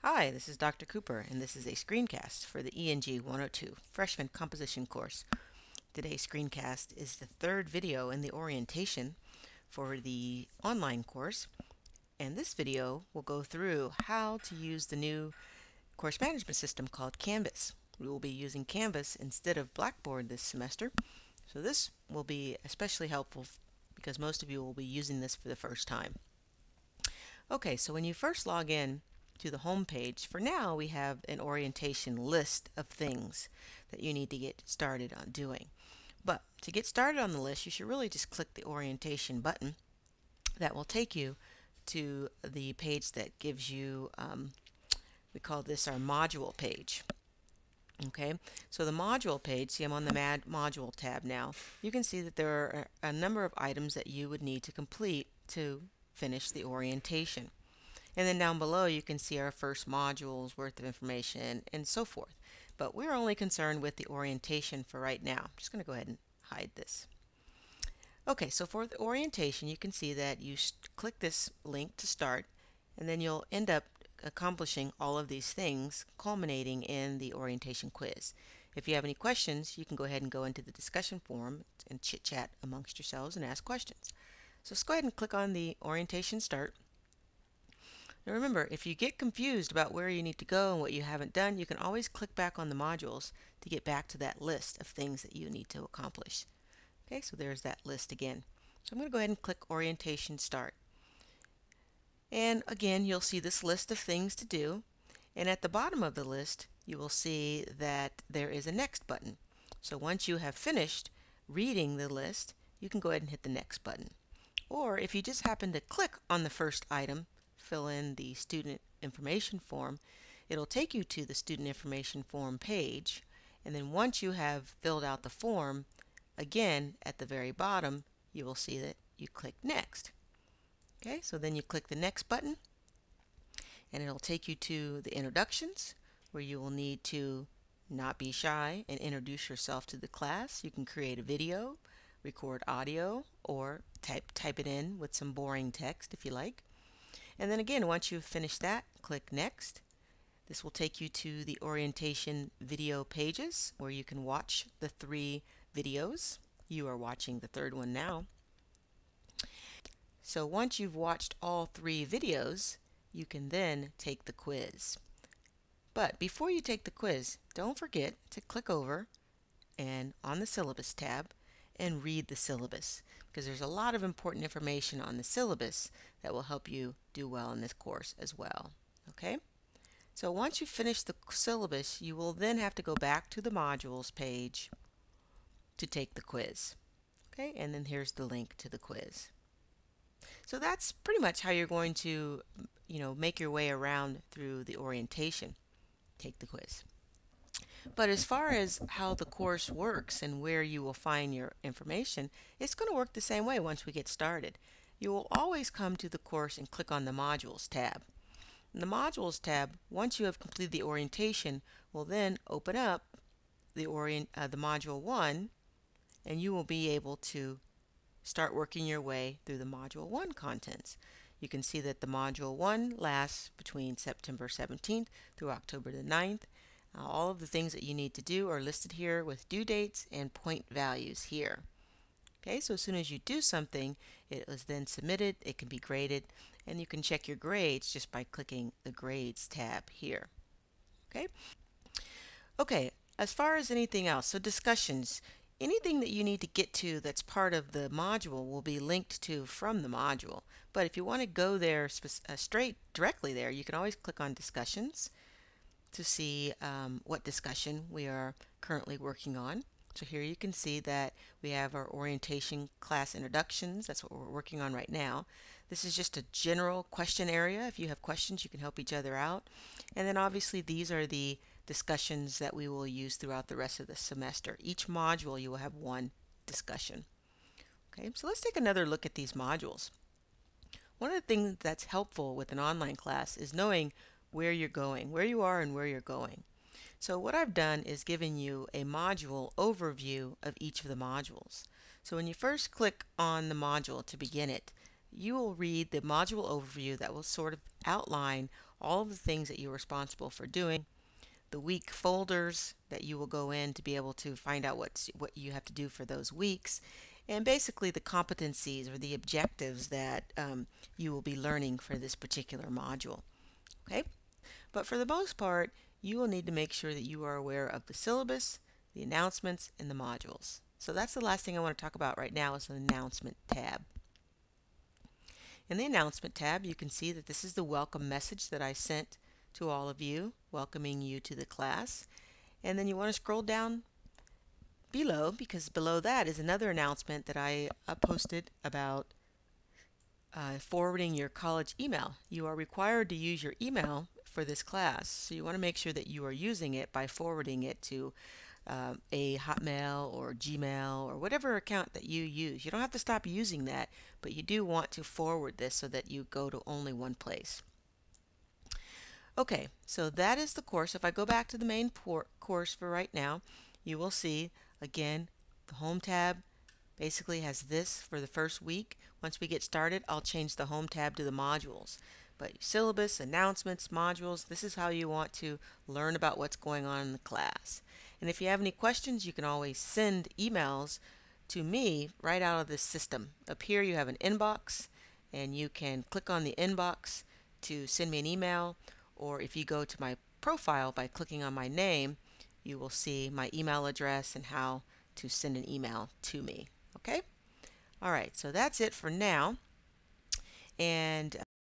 Hi, this is Dr. Cooper, and this is a screencast for the ENG102 Freshman Composition course. Today's screencast is the third video in the orientation for the online course, and this video will go through how to use the new course management system called Canvas. We will be using Canvas instead of Blackboard this semester, so this will be especially helpful because most of you will be using this for the first time. Okay, so when you first log in to the home page, for now we have an orientation list of things that you need to get started on doing. But to get started on the list, you should really just click the orientation button. That will take you to the page that gives you, we call this our module page. Okay, so the module page, see I'm on the module tab now. You can see that there are a number of items that you would need to complete to finish the orientation. And then down below you can see our first module's worth of information and so forth. But we're only concerned with the orientation for right now. I'm just going to go ahead and hide this. Okay, so for the orientation you can see that you click this link to start, and then you'll end up accomplishing all of these things, culminating in the orientation quiz. If you have any questions, you can go ahead and go into the discussion forum and chit-chat amongst yourselves and ask questions. So let's go ahead and click on the orientation start. Now remember, if you get confused about where you need to go and what you haven't done, you can always click back on the modules to get back to that list of things that you need to accomplish. Okay, so there's that list again. So I'm going to go ahead and click Orientation Start. And again, you'll see this list of things to do. And at the bottom of the list, you will see that there is a Next button. So once you have finished reading the list, you can go ahead and hit the Next button. Or if you just happen to click on the first item, fill in the student information form, it'll take you to the student information form page, and then once you have filled out the form, again at the very bottom you will see that you click Next. Okay, so then you click the Next button and it'll take you to the introductions, where you will need to not be shy and introduce yourself to the class. You can create a video, record audio, or type it in with some boring text if you like. And then again, once you've finished that, click Next. This will take you to the orientation video pages where you can watch the 3 videos. You are watching the third one now. So once you've watched all 3 videos, you can then take the quiz. But before you take the quiz, don't forget to click over and on the Syllabus tab and read the syllabus, because there's a lot of important information on the syllabus that will help you do well in this course as well. Okay? So once you finish the syllabus, you will then have to go back to the modules page to take the quiz. Okay? And then here's the link to the quiz. So that's pretty much how you're going to, make your way around through the orientation. Take the quiz. But as far as how the course works and where you will find your information, it's going to work the same way once we get started. You will always come to the course and click on the Modules tab. And the Modules tab, once you have completed the orientation, will then open up the Module 1, and you will be able to start working your way through the Module 1 contents. You can see that the Module 1 lasts between September 17th through October the 9th. All of the things that you need to do are listed here with due dates and point values here. Okay, so as soon as you do something, it is then submitted, it can be graded, and you can check your grades just by clicking the Grades tab here. Okay? Okay, as far as anything else, so discussions, anything that you need to get to that's part of the module will be linked to from the module. But if you want to go there directly there, you can always click on Discussions to see what discussion we are currently working on. So here you can see that we have our orientation class introductions. That's what we're working on right now. This is just a general question area. If you have questions, you can help each other out. And then obviously these are the discussions that we will use throughout the rest of the semester. Each module you will have one discussion. Okay, so let's take another look at these modules. One of the things that's helpful with an online class is knowing where you're going, where you are and where you're going. So what I've done is given you a module overview of each of the modules. So when you first click on the module to begin it, you will read the module overview that will sort of outline all of the things that you're responsible for doing, the week folders that you will go in to be able to find out what you have to do for those weeks, and basically the competencies or the objectives that you will be learning for this particular module. Okay? But for the most part, you will need to make sure that you are aware of the syllabus, the announcements, and the modules. So that's the last thing I want to talk about right now is the announcement tab. In the announcement tab, you can see that this is the welcome message that I sent to all of you, welcoming you to the class. And then you want to scroll down below, because below that is another announcement that I posted about forwarding your college email. You are required to use your email for this class, so you want to make sure that you are using it by forwarding it to a Hotmail or Gmail or whatever account that you use. You don't have to stop using that, but you do want to forward this so that you go to only one place. Okay, so that is the course. If I go back to the main course for right now, you will see again the home tab basically has this for the first week. Once we get started, I'll change the home tab to the modules. But syllabus, announcements, modules, this is how you want to learn about what's going on in the class. And if you have any questions, you can always send emails to me right out of this system. Up here you have an inbox, and you can click on the inbox to send me an email, or if you go to my profile by clicking on my name, you will see my email address and how to send an email to me. Okay? All right, so that's it for now. And